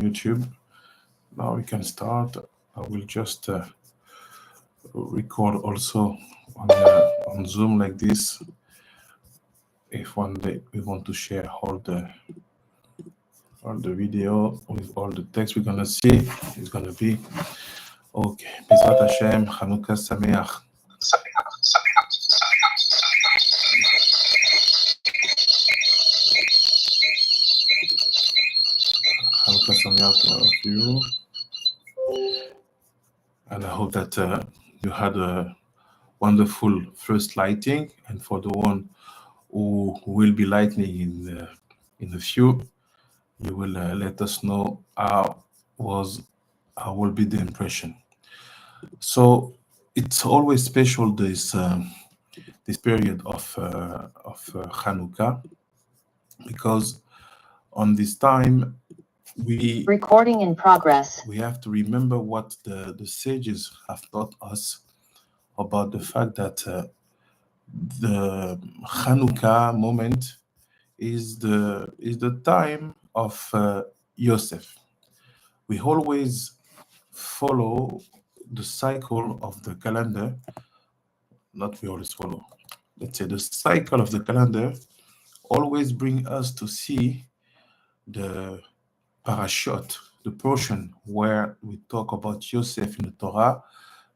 YouTube. Now we can start. I will just record also on Zoom like this. If one day we want to share all the video with all the text we're gonna see, it's gonna be okay. Bezrat Hashem, Chanukah Sameach. Chanukah Sameach to all of you, and I hope that you had a wonderful first lighting, and for the one who will be lighting in a few, you will let us know how will be the impression. So it's always special this period of Chanukah, because on this time recording in progress. We have to remember what the sages have taught us about the fact that the Chanukah moment is the time of Yosef. We always follow the cycle of the calendar. Not we always follow. Let's say the cycle of the calendar always bring us to see the parashot, the portion where we talk about Yosef in the Torah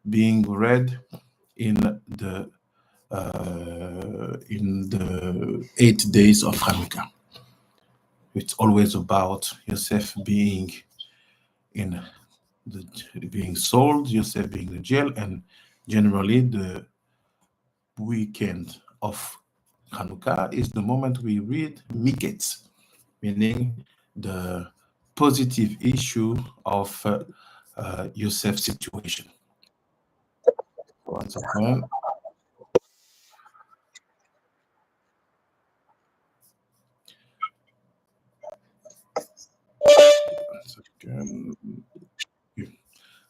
being read in the 8 days of Hanukkah. It's always about Yosef being being sold, Yosef being in jail, and generally the weekend of Hanukkah is the moment we read Miketz, meaning the positive issue of Yosef's situation. Once again.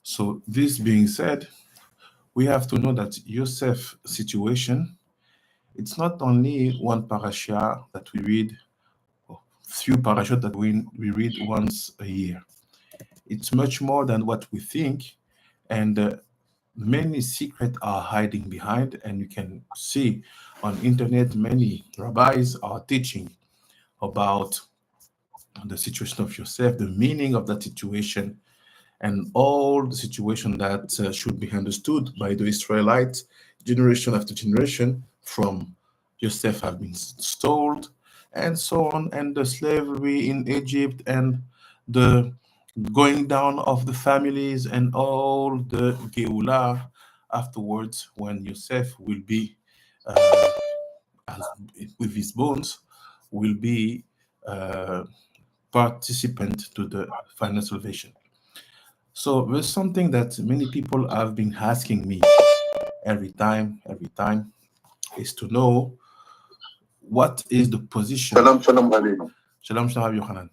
So this being said, we have to know that Yosef's situation, it's not only one parasha that we read, few parashot that we read once a year. It's much more than what we think, and many secrets are hiding behind, and you can see on internet many rabbis are teaching about the situation of Yosef, the meaning of that situation, and all the situation that should be understood by the Israelites generation after generation, from Yosef have been sold and so on, and the slavery in Egypt, and the going down of the families, and all the Geula afterwards, when Yosef will be with his bones will be participant to the final salvation. So there's something that many people have been asking me every time, is to know what is the position. Shalom, Rabbi. Shalom, Rabbi Yochanan.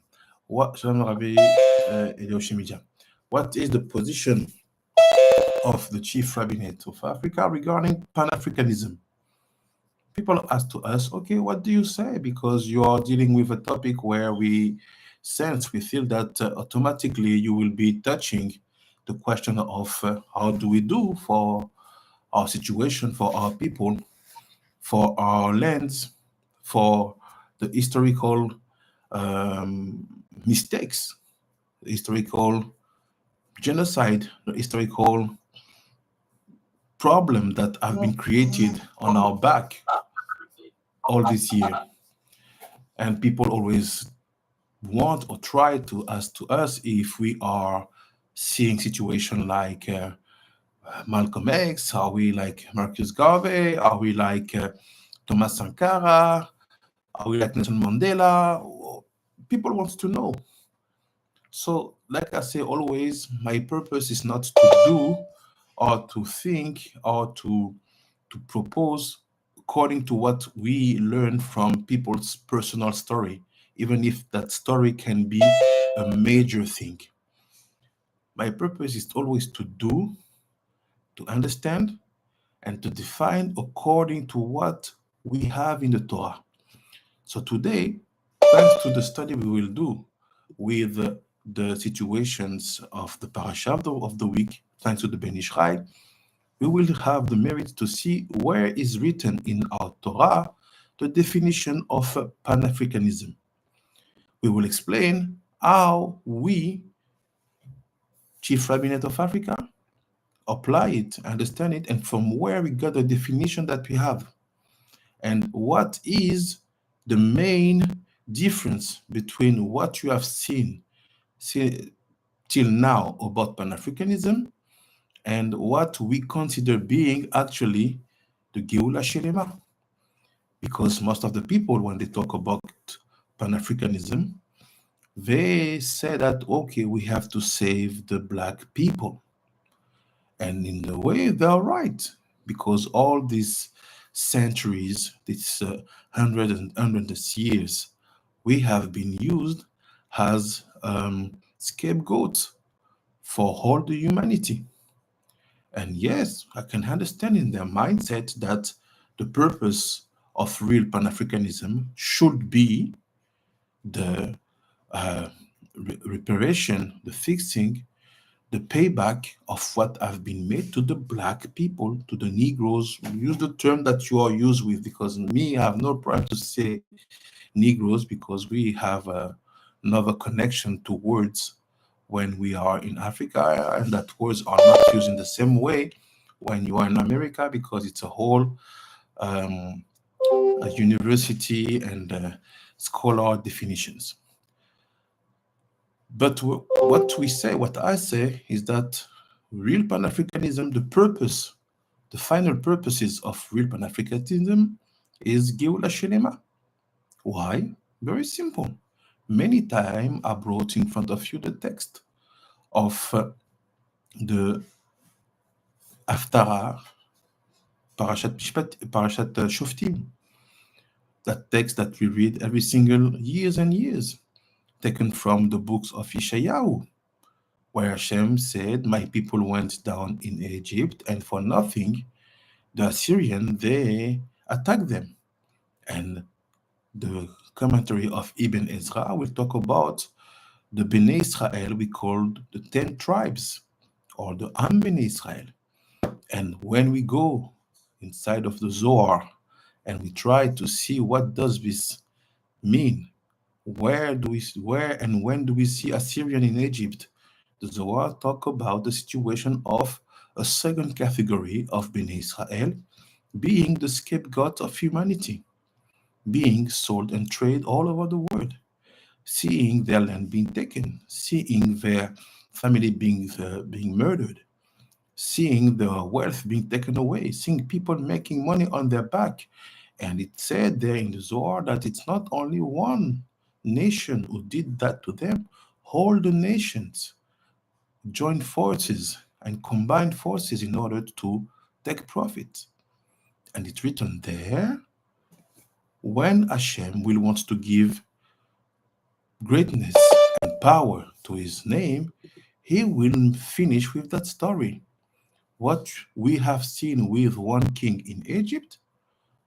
Shalom, Rabbi Elioshimija. What is the position of the chief rabbinate of Africa regarding Pan-Africanism? People ask to us, okay, what do you say? Because you are dealing with a topic where we feel that automatically you will be touching the question of how do we do for our situation, for our people, for our lands, for the historical mistakes, the historical genocide, the historical problem that have been created on our back all this year. And people always want or try to ask to us if we are seeing situation like Malcolm X, are we like Marcus Garvey, are we like Thomas Sankara, are we like Nelson Mandela? People want to know. So like I say always, my purpose is not to do or to think or to propose according to what we learn from people's personal story, even if that story can be a major thing. My purpose is always to do, to understand, and to define according to what we have in the Torah. So today, thanks to the study we will do with the situations of the Parashat of the week, thanks to the Ben Israel, we will have the merit to see where is written in our Torah the definition of Pan-Africanism. We will explain how we, Chief Rabbinate of Africa, apply it, understand it, and from where we got the definition that we have. And what is the main difference between what you have seen till now about Pan-Africanism and what we consider being actually the Geula Shelema. Because most of the people, when they talk about Pan-Africanism, they say that, okay, we have to save the black people. And in a way, they're right, because all these centuries, these hundreds of years, we have been used as scapegoats for all the humanity. And yes, I can understand in their mindset that the purpose of real Pan-Africanism should be the reparation, the fixing, the payback of what have been made to the black people, to the Negroes. Use the term that you are used with, because me, I have no problem to say Negroes, because we have another connection to words when we are in Africa, and that words are not used in the same way when you are in America, because it's a whole a university and scholar definitions. But what I say is that real Pan-Africanism, the purpose, the final purposes of real Pan-Africanism is Geula Shelema. Why? Very simple. Many times I brought in front of you the text of the Haftarah, Parashat Shoftim, that text that we read every single years and years, taken from the books of Yeshayahu, where Hashem said, my people went down in Egypt, and for nothing, the Assyrian, they attacked them. And the commentary of Ibn Ezra will talk about the Bnei Israel we called the 10 tribes, or the Am Bnei Israel. And when we go inside of the Zohar and we try to see what does this mean, where and when do we see Assyrian in Egypt, the Zohar talk about the situation of a second category of Bnei Israel being the scapegoat of humanity, being sold and traded all over the world, seeing their land being taken, seeing their family being murdered, seeing the wealth being taken away, seeing people making money on their back. And it said there in the Zohar that it's not only one nation who did that to them, all the nations joined forces and combined forces in order to take profit. And it's written there, when Hashem will want to give greatness and power to his name, he will finish with that story. What we have seen with one king in Egypt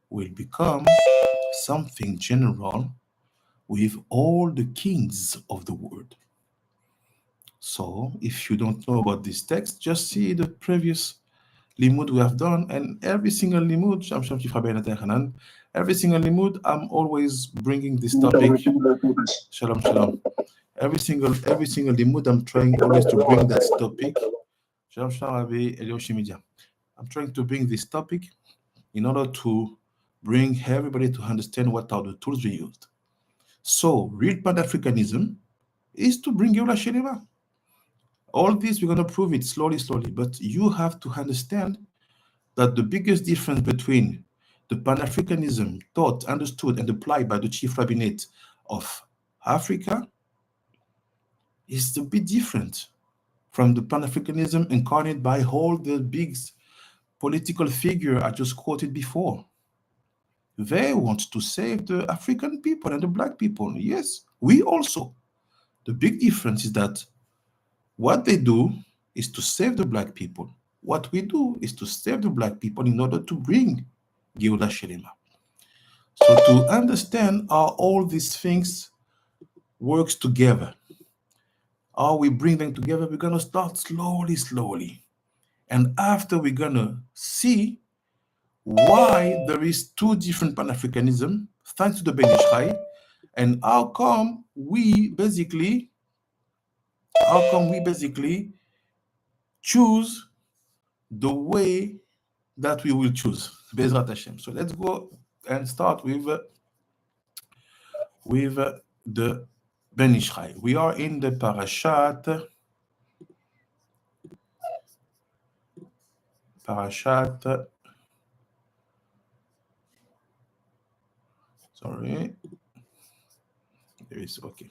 will become something general with all the kings of the world. So if you don't know about this text, just see the previous limud we have done, and every single limud, every single limud, I'm always bringing this topic. Shalom, shalom. Every single limud, I'm trying always to bring that topic. Shalom, shalom, I'm trying to bring this topic in order to bring everybody to understand what are the tools we used. So, real Pan-Africanism is to bring Geula Shelema. All this, we're going to prove it slowly, but you have to understand that the biggest difference between the Pan-Africanism taught, understood, and applied by the Chief Rabbinate of Africa is a bit different from the Pan-Africanism incarnated by all the big political figure I just quoted before. They want to save the African people and the black people. Yes, we also. The big difference is that what they do is to save the black people. What we do is to save the black people in order to bring Geula Shelema. So to understand how all these things works together, or we bring them together, we're going to start slowly. And after we're going to see why there is two different Pan-Africanism, thanks to the Ben Israel, and how come we basically choose the way that we will choose, Bezrat Hashem. So let's go and start with the Ben Israel. We are in the Parashat sorry, there is, okay.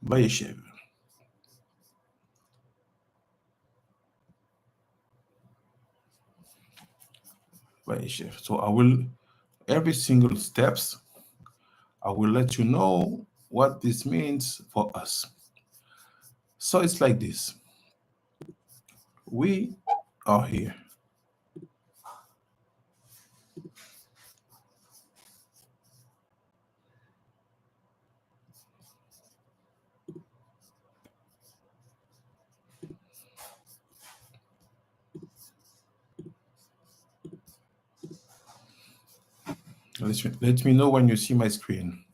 VAYESHEV. So I will, every single steps, I will let you know what this means for us. So it's like this. We are here. Let me know when you see my screen.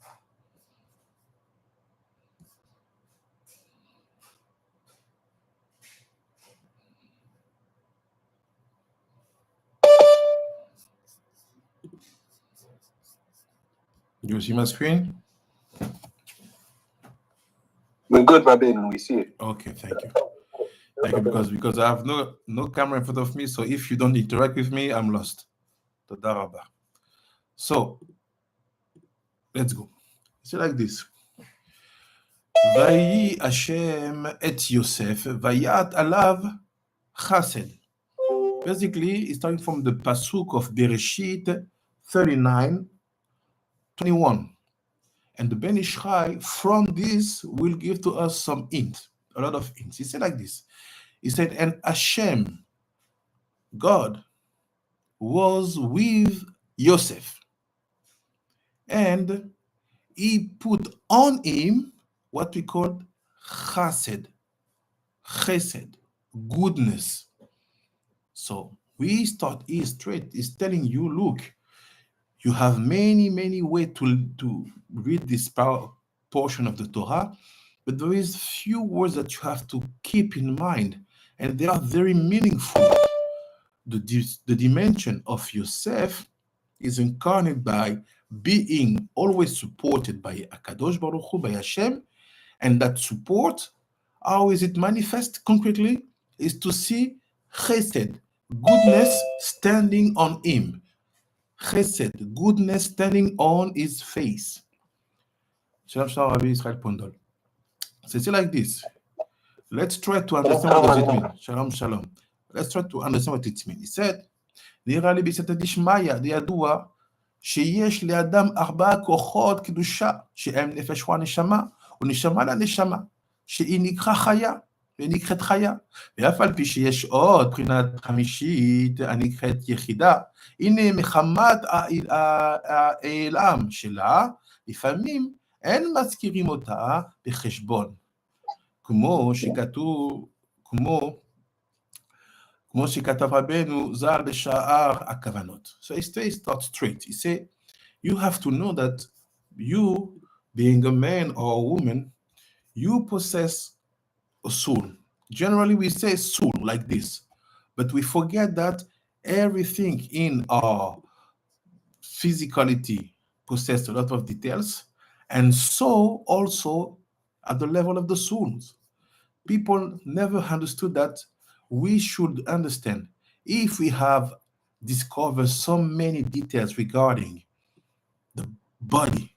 You see my screen? We're good, Rabbi, we see it. Okay, thank you. Thank you, because I have no camera in front of me, so if you don't interact with me, I'm lost. Toda rabba. So let's go. It's like this. Vayi Hashem et Yosef, vayat alav chased. Basically, it's starting from the pasuk of Bereshit 39:21. And the Ben Ishai from this will give to us some hint, a lot of hints. He said like this. He said, and Hashem, God, was with Yosef. And he put on him what we call chesed, goodness. So we start here straight. He's telling you, look, you have many ways to read this portion of the Torah, but there is few words that you have to keep in mind, and they are very meaningful. The dimension of Yosef is incarnated by being always supported by Akadosh Baruch Hu, by Hashem, and that support, how is it manifest concretely, is to see chesed, goodness standing on him. Chesed, goodness standing on his face. Shalom, shalom, Rabbi Israel Pondol. So it's like this. Let's try to understand what does it mean. Shalom, shalom. Let's try to understand what it means. He said, נראה לי בסייעתא דשמיא, ידוע שיש לאדם 4 כוחות קדושה, שהם נפש ונשמה, ונשמה לנשמה, שהיא נקרא חיה, ונקראת חיה. ואף על פי שיש עוד בחינת חמישית הנקראת יחידה, הנה מחמת העולם שלה, לפעמים אין מזכירים אותה בחשבון. כמו שכתב רבנו ז"ל בשאר הכוונות. So he starts straight. He said, you have to know that you, being a man or a woman, you possess a soul. Generally, we say soul like this, but we forget that everything in our physicality possesses a lot of details, and so also at the level of the souls. People never understood that we should understand if we have discovered so many details regarding the body,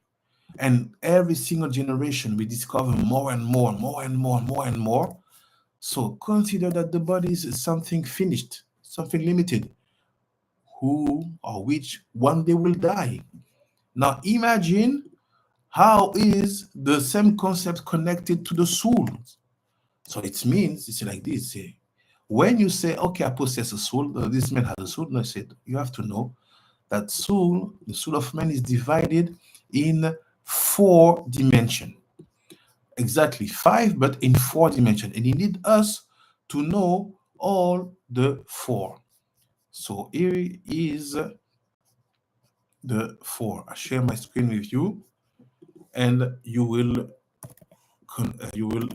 and every single generation we discover more and more. So consider that the body is something finished, something limited, who or which one day will die. Now imagine how is the same concept connected to the soul. So it means, it's like this, when you say, okay, I possess a soul, this man has a soul, no, I said, you have to know that soul, the soul of man is divided in 4 dimensions. Exactly 5, but in 4 dimensions. And he needs us to know all the 4. So here is the 4. I share my screen with you, and you will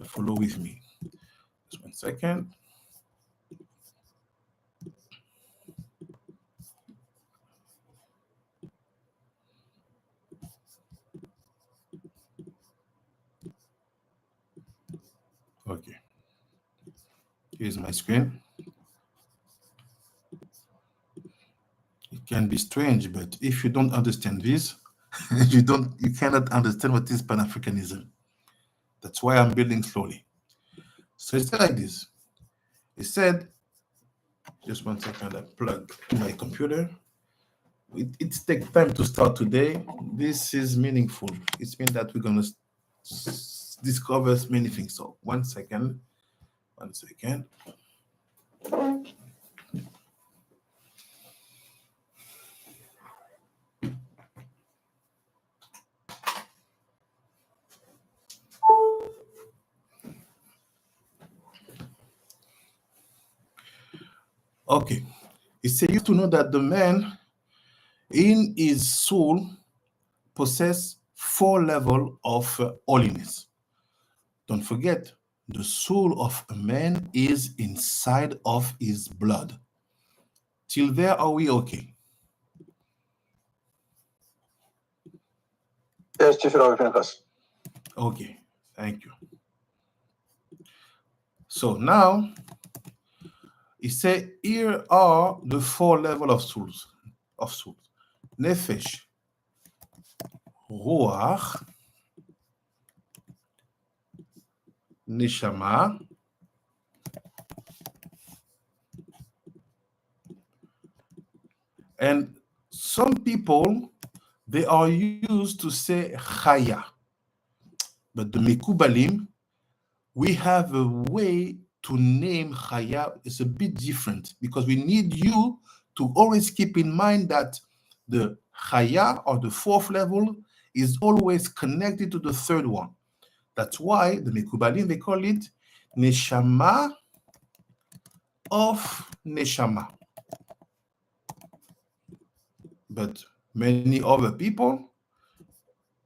follow with me. Just 1 second. Okay. Here's my screen. It can be strange, but if you don't understand this, you cannot understand what is Pan-Africanism. That's why I'm building slowly. So it's like this. It said, just 1 second, I plug my computer. It takes time to start today. This is meaningful. It means that we're going to discover many things. So 1 second. 1 second. Okay. It says you have to know that the man in his soul possess 4 levels of holiness. Don't forget, the soul of a man is inside of his blood. Till there, are we okay? Yes, Chief Rabbi. Okay, thank you. So now, he said, here are the 4 levels of souls. Nefesh, Ruach, Neshama, and some people, they are used to say Chaya. But the Mekubalim, we have a way to name Chaya. It's a bit different because we need you to always keep in mind that the Chaya, or the 4th level, is always connected to the 3rd one. That's why the Mekubalim, they call it Neshama of Neshama. But many other people,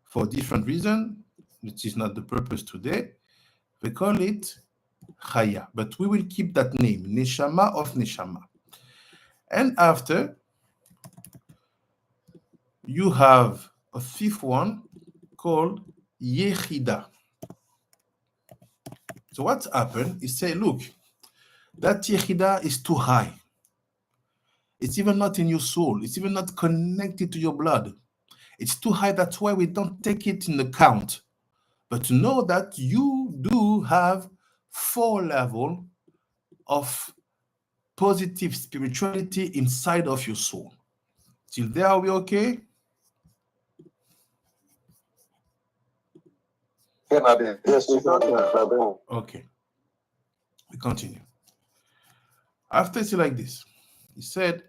for different reasons, which is not the purpose today, they call it Chaya. But we will keep that name, Neshama of Neshama. And after, you have a 5th one called Yechida. So what's happened is say, look, that Yechida is too high. It's even not in your soul. It's even not connected to your blood. It's too high. That's why we don't take it in account. But to know that you do have 4 levels of positive spirituality inside of your soul. Till there, are we okay? Yes, Chief Rabbi. Okay. We continue. After it's like this, he said,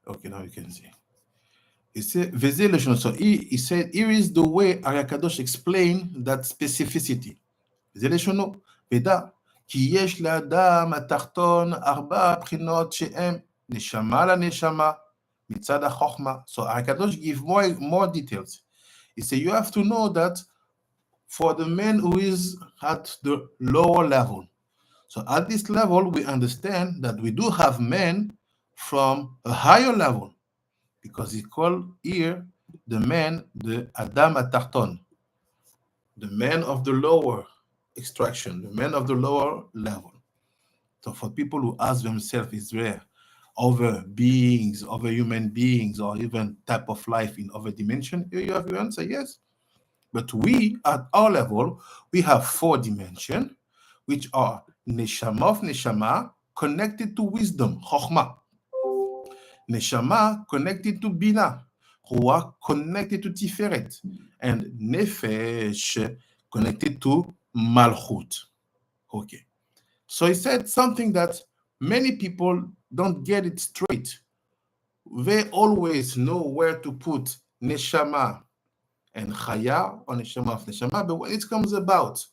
okay, now you can see. He said, so he said, here is the way Arakadosh explained that specificity. Veda, כי יש לאדם התחתון 4 בחינות שהם נשמה לנשמה מצד החוכמה. So Arakadosh give more details. He said, you have to know that for the man who is at the lower level. So at this level, we understand that we do have men from a higher level, because he called here the man, the Adam Atarton, the man of the lower extraction, the man of the lower level. So for people who ask themselves, is there other beings, other human beings, or even type of life in other dimension? Here you have your answer, yes. But we, at our level, we have 4 dimensions, which are Neshama of Neshama, connected to wisdom, Chokhmah. Neshama, connected to Bina, Ruach connected to Tiferet, and Nefesh connected to Malchut. Okay. So he said something that many people don't get it straight. They always know where to put Neshama and Chaya or Neshama of Neshama, but when it comes about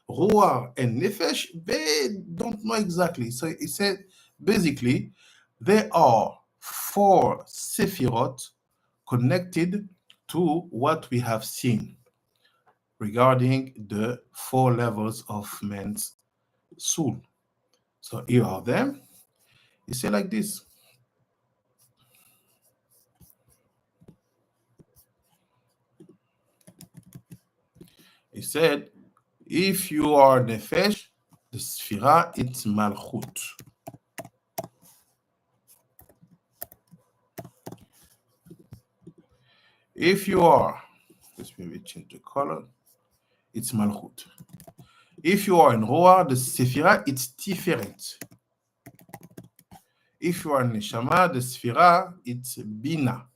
Ruach and Nefesh, they don't know exactly. So he said, basically, there are 4 Sephirot connected to what we have seen regarding the 4 levels of man's soul. So here are them. He said like this. He said, if you are Nefesh, the Sphira, it's Malchut. If you are, let's maybe change the color, it's Malchut. If you are in Ruach, the Sephira, it's Tiferet. If you are in Neshama, the Sphira, it's Bina.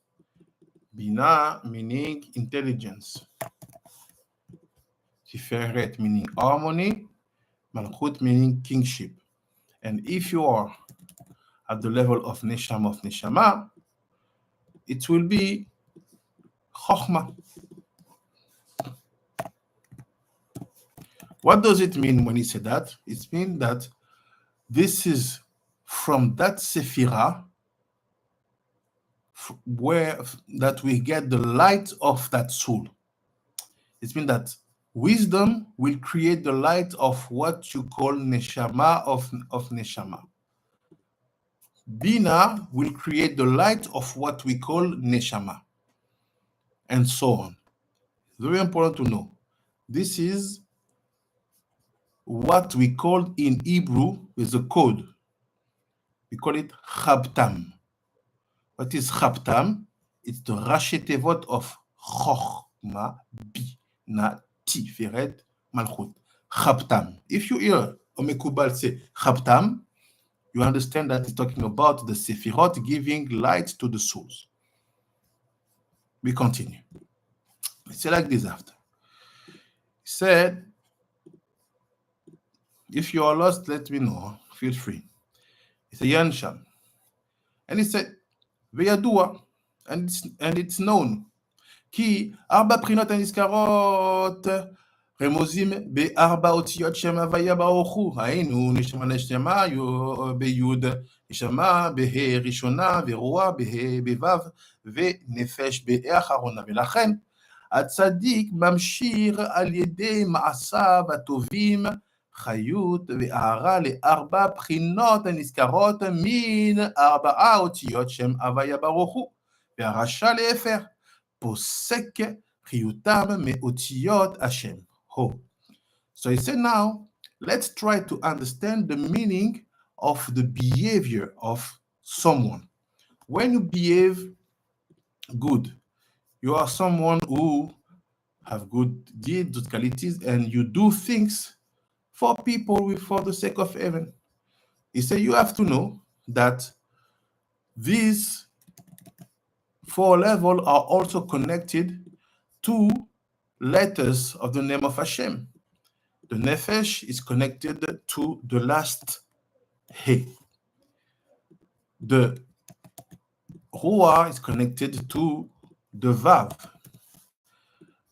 Bina meaning intelligence. Tiferet meaning harmony. Malchut meaning kingship. And if you are at the level of Neshama, it will be Chochmah. What does it mean when he said that? It means that this is from that Sephira where that we get the light of that soul. It means that wisdom will create the light of what you call Neshama of Neshama. Bina will create the light of what we call Neshama. And so on. Very important to know. This is what we call in Hebrew with a code. We call it Chabtam. What is Chabtam? It's the Rashi Tevot of Chochma, Bina, Tiferet, Malchut. Chabtam. If you hear Omekubal say Chabtam, you understand that it's talking about the Sephirot giving light to the souls. We continue. It's like this after. He said, if you are lost, let me know. Feel free. He said, Yansham. And he said, Veyadua, and it's known. Ki arba prinot הנזכרות רמוזים בארבע אותיות שם הוויה ברוך הוא. היינו נשמה ביוד, נשמה בה' ראשונה ורוח בה' בו' ונפש באחרונה. ולכן הצדיק ממשיך על ידי מעשיו הטובים חיות והארה לארבע בחינות הנזכרות מן 4 אותיות שם הוויה ברוך הוא. והרשע להפך פוסק חיותם מאותיות השם. So he said, now let's try to understand the meaning of the behavior of someone. When you behave good, you are someone who have good deeds, good qualities, and you do things for people for the sake of heaven. He said you have to know that these 4 levels are also connected to letters of the name of Hashem. The Nefesh is connected to the last He. The Ruach is connected to the Vav.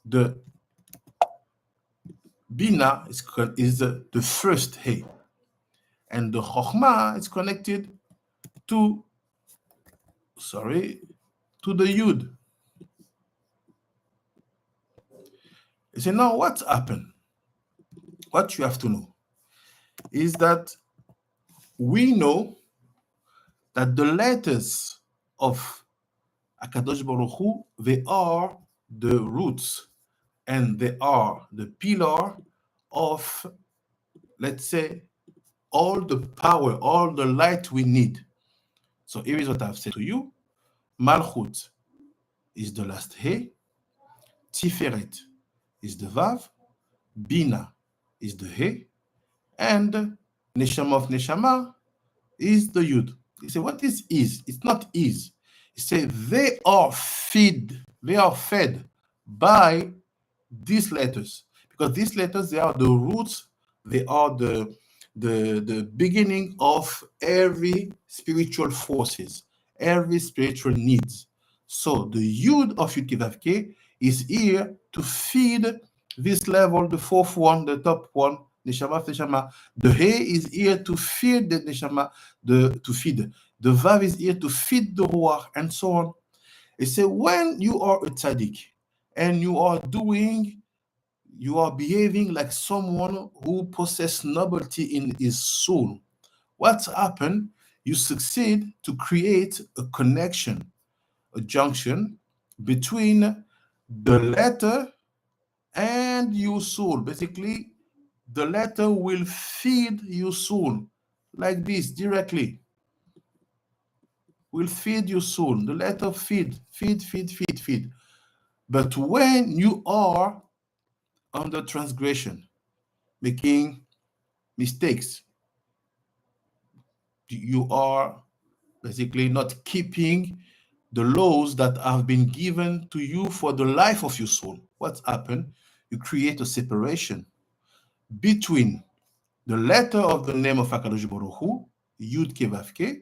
The Bina is the first He. And the Chochmah is connected to the Yud. You say, now what's happened? What you have to know is that we know that the letters of Akadosh Baruch Hu, they are the roots and they are the pillar of, let's say, all the power, all the light we need. So here is what I've said to you. Malchut is the last He, Tiferet is the Vav, Bina is the He, and Neshama of Neshama is the Yud. You say, what is? It's not is. He said they are fed by these letters, because these letters, they are the roots, they are the beginning of every spiritual forces, every spiritual needs. So the Yud of Yud Kei Vav Kei is here to feed this level, the fourth one, the top one, Neshama Neshama. The He is here to feed the Neshama, to feed. The Vav is here to feed the Ruach, and so on. It says when you are a tzaddik and you are behaving like someone who possesses nobility in his soul, what's happened? You succeed to create a connection, a junction between the letter and your soul. Basically, the letter will feed your soul like this directly. Will feed your soul. The letter feed. But when you are under transgression, making mistakes, you are basically not keeping the laws that have been given to you for the life of your soul. What's happened? You create a separation between the letter of the name of HaKadosh Baruch Hu, Yud Kei Vav Kei,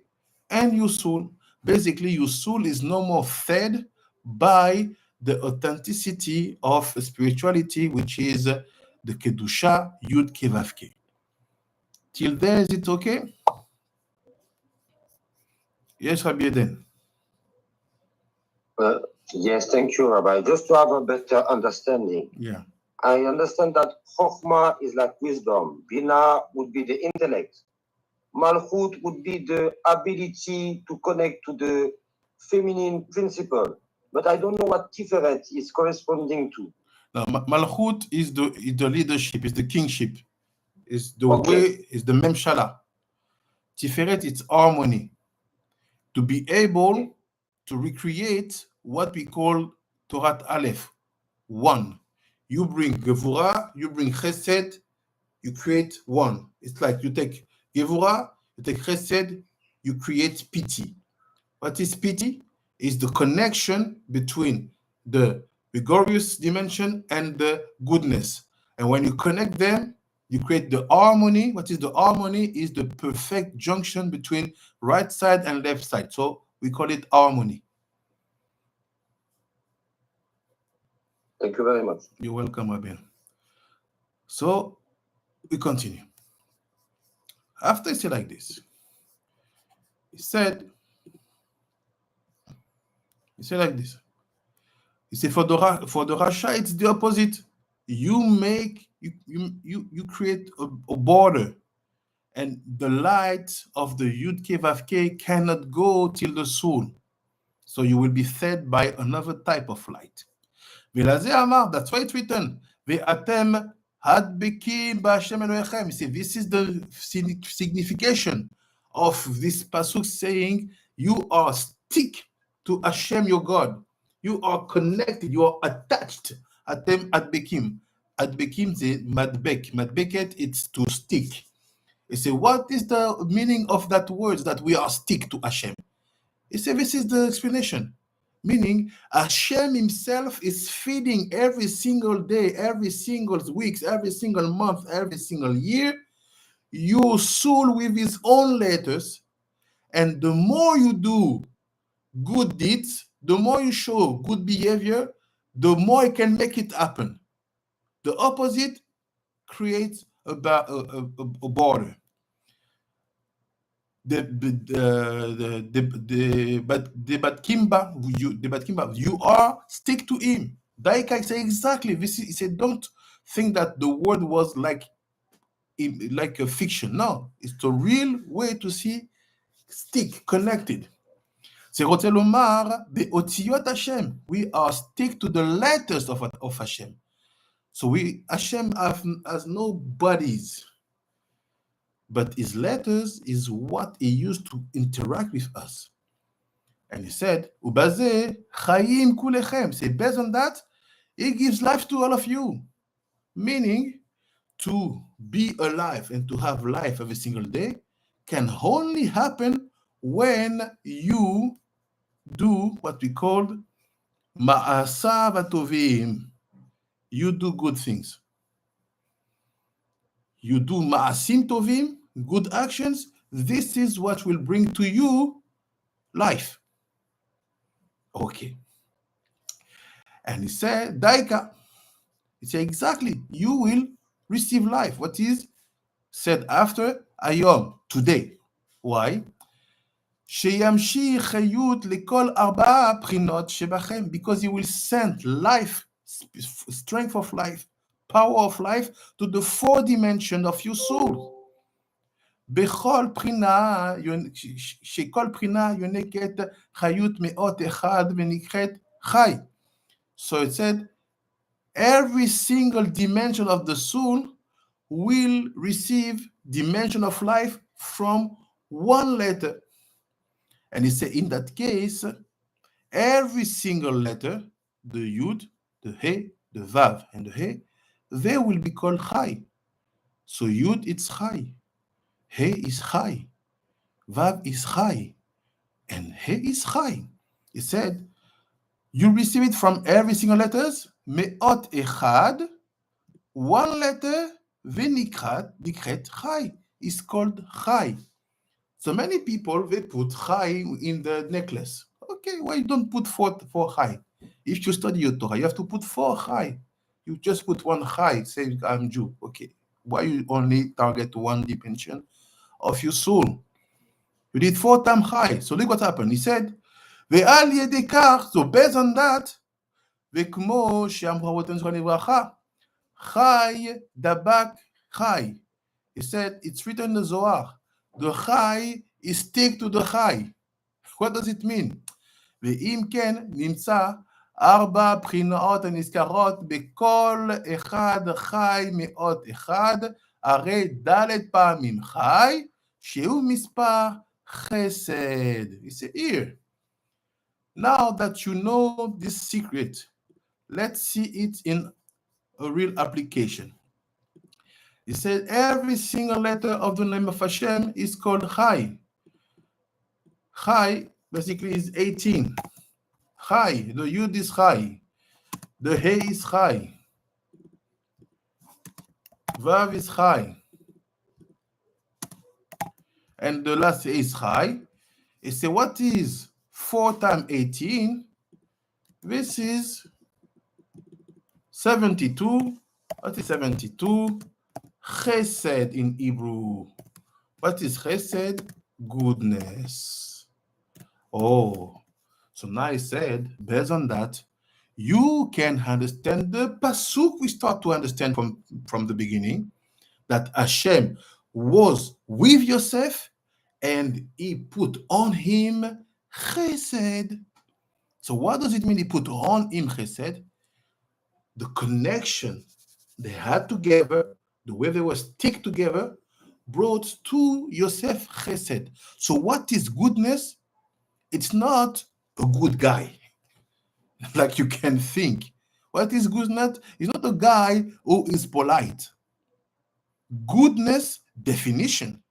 and your soul. Basically, your soul is no more fed by the authenticity of spirituality, which is the Kedusha Yud Kei Vav Kei. Till there, is it okay? Yes, Rabbi Eden. Yes, thank you, Rabbi. Just to have a better understanding. Yeah. I understand that Chokhmah is like wisdom. Bina would be the intellect. Malchut would be the ability to connect to the feminine principle. But I don't know what Tiferet is corresponding to. Now, Malchut is the leadership, is the kingship, is the way, is the Memshala. Tiferet, it's harmony. To be able to recreate what we call Torat Aleph, one. You bring Gevurah, you bring Chesed, you create one. It's like you take Gevurah, you take Chesed, you create pity. What is pity? Is the connection between the rigorous dimension and the goodness. And when you connect them, you create the harmony. What is the harmony? Is the perfect junction between right side and left side. So we call it harmony. Thank you very much. You're welcome, Abel. So we continue. After he said like this, he said like this. He said, for the Rasha, it's the opposite. You create a border, and the light of the Yud Kei Vav Kei cannot go till the soul. So you will be fed by another type of light. That's why it's written, Ve'atem hadbekim b'Hashem Elohechem. You see, this is the signification of this pasuk saying, you are stick to Hashem your God. You are connected, you are attached. Atem adbekim. Adbekim is madbek. Madbeket, it's to stick. You say, what is the meaning of that word that we are stick to Hashem? You say, this is the explanation. Meaning, Hashem himself is feeding every single day, every single week, every single month, every single year, your soul with his own letters. And the more you do good deeds, the more you show good behavior, the more it can make it happen. The opposite creates a border. You are stick to him. Daikai say exactly this. He said, don't think that the word was like a fiction. No, it's the real way to see stick connected. C'est Rotelomar, the Otiot Hashem. We are stick to the letters of Hashem. So Hashem has no bodies, but his letters is what he used to interact with us. And he said, Ubaze Chaim Kulechem. Say, based on that, he gives life to all of you. Meaning, to be alive and to have life every single day can only happen when you do what we call ma'asav atovim. You do good things. You do ma'asim tovim, good actions. This is what will bring to you life. Okay. And he said, Daika. He said, exactly, you will receive life. What is said after Ayom, today. Why? שימשיך חיות לכל ארבע בחינות שבכם, because he will send life, strength of life, power of life to the four dimensions of your soul. בכל בחינה, שכל בחינה יונקת חיות מאות אחד ונקראת חי. So it said, every single dimension of the soul will receive dimension of life from one letter. And he said, in that case, every single letter, the Yud, the He, the Vav, and the He, they will be called Chai. So Yud, it's Chai. He is Chai. Vav is Chai. And He is Chai. He said, you receive it from every single letters, Me'ot Echad, one letter, Venikrat, Nikret Chai, is called Chai. So many people, they put Chai in the necklace. Okay, why you don't put four Chai? If you study your Torah, you have to put 4 Chai. You just put 1 Chai, say I'm Jew. Okay, why you only target one dimension of your soul? You did 4 times Chai. So look what happened. He said, Ve'al yedekach, so based on that, Ve'kmo she'amra roten zron livracha, Chai dabak Chai. He said, it's written in the Zohar. The Chai is stick to the Chai. What does it mean? ואם כן, נמצא 4 בחינות הנזכרות בכל אחד חי מאות אחד, הרי ד' פעמים חי, שהוא מספר חסד. He said, here. Now that you know this secret, let's see it in a real application. He said, every single letter of the name of Hashem is called Chai. Chai basically is 18. Chai, the Yud is Chai. The He is Chai. Vav is Chai. And the last is Chai. He said, what is 4 times 18? This is 72. What is 72? Chesed in Hebrew. What is Chesed? Goodness. Oh, so now he said, based on that, you can understand the pasuk we start to understand from the beginning, that Hashem was with Yosef and he put on him Chesed. So what does it mean he put on him Chesed? The connection they had together, the way they were stick together, brought to Yosef Chesed. So what is goodness? It's not a good guy, like you can think. What is goodness? It's not a guy who is polite. Goodness definition,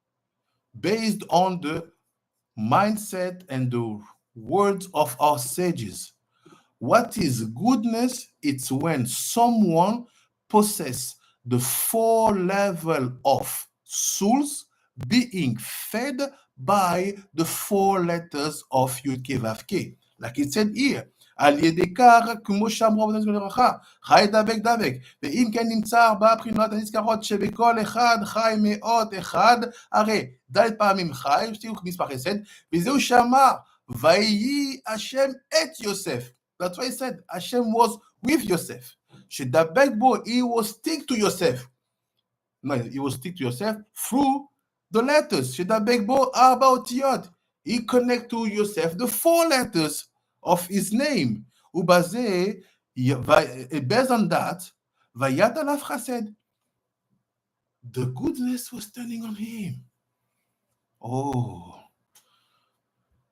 based on the mindset and the words of our sages. What is goodness? It's when someone possesses the 4 levels of souls being fed by the 4 letters of Yud Ke Vav Ke. Like it said here, על ידי כך, כמו שאמרו רבותינו זיכרונם לברכה, חי דבק דבק, ואם כן נמצא 4 בחינות הנזכרות שבכל אחד חי מאות אחד, הרי ד' פעמים חי, מספר חסד, וזהו שאמר, ויהי השם את יוסף. That's why he said, Hashem was with Yosef. שדבק בו, he will stick to Yosef. No, he will stick to Yosef through the letters. שדבק בו 4 אותיות. He connect to Yosef the 4 letters of his name. ובזה, based on that, ויית עליו חסד. The goodness was turning on him. Oh.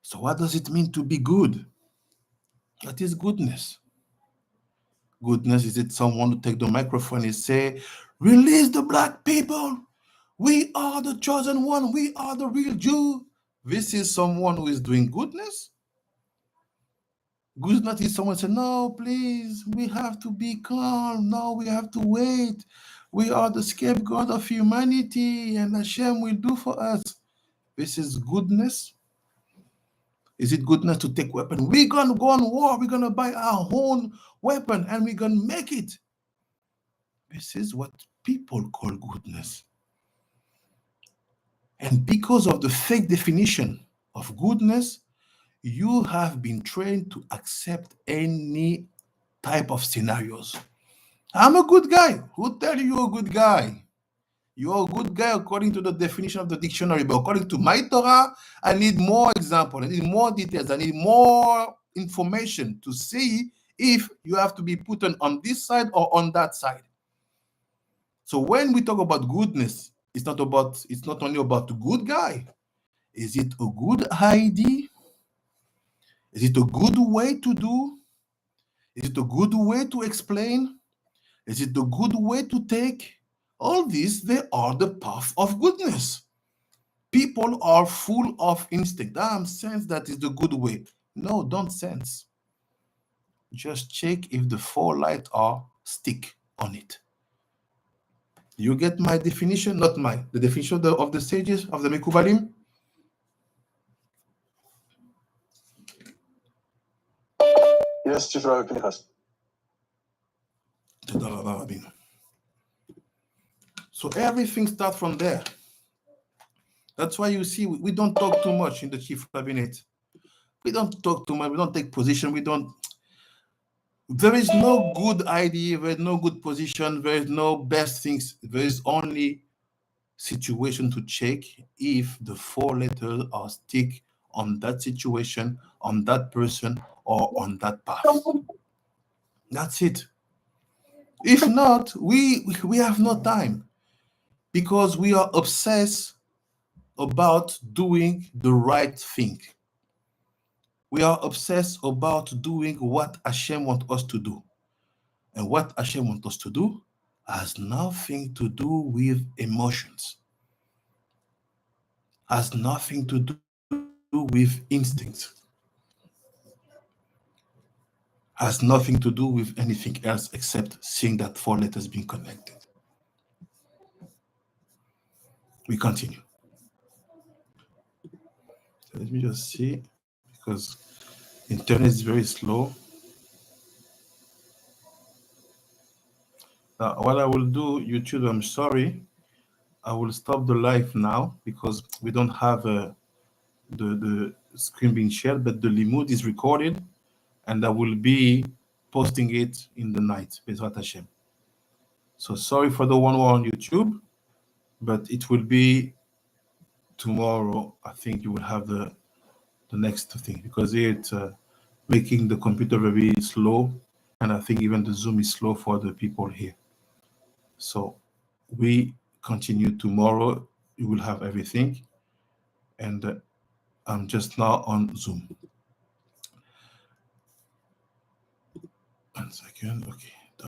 So what does it mean to be good? What is goodness? Goodness, is it someone to take the microphone and say, release the black people. We are the chosen one. We are the real Jew. This is someone who is doing goodness? Goodness is someone said, no, please, we have to be calm. No, we have to wait. We are the scapegoat of humanity, and Hashem will do for us. This is goodness. Is it goodness to take weapon? We're going to go on war. We're going to buy our own weapon, and we're going to make it. This is what people call goodness. And because of the fake definition of goodness, you have been trained to accept any type of scenarios. I'm a good guy. Who tell you you're a good guy? You're a good guy according to the definition of the dictionary, but according to my Torah, I need more examples, I need more details, I need more information to see if you have to be put on this side or on that side. So when we talk about goodness, it's not only about the good guy. Is it a good idea? Is it a good way to do? Is it a good way to explain? Is it a good way to take? All these, they are the path of goodness. People are full of instinct. Sense that is the good way. No, don't sense. Just check if the 4 lights are stick on it. You get my definition? Not mine. The definition of the sages, of the Mekubalim? Yes, Chief Rabbi Pinchas. So everything starts from there. That's why you see we don't talk too much in the Chief Rabbinate. We don't talk too much. We don't take position. There is no good idea. There is no good position. There is no best things. There is only situation to check if the 4 letters are stick on that situation, on that person, or on that path. That's it. If not, we have no time because we are obsessed about doing the right thing. We are obsessed about doing what Hashem wants us to do. And what Hashem wants us to do has nothing to do with emotions, has nothing to do with instincts, has nothing to do with anything else except seeing that 4 letters being connected. We continue. So let me just see, because internet is very slow. Now, what I will do, YouTube, I'm sorry, I will stop the live now because we don't have the screen being shared, but the limud is recorded, and I will be posting it in the night, Bezrat Hashem. So sorry for the one who are on YouTube, but it will be tomorrow. I think you will have the next thing because it's making the computer very slow, and I think even the Zoom is slow for the people here. So we continue tomorrow. You will have everything, and I'm just now on Zoom. 1 second, okay.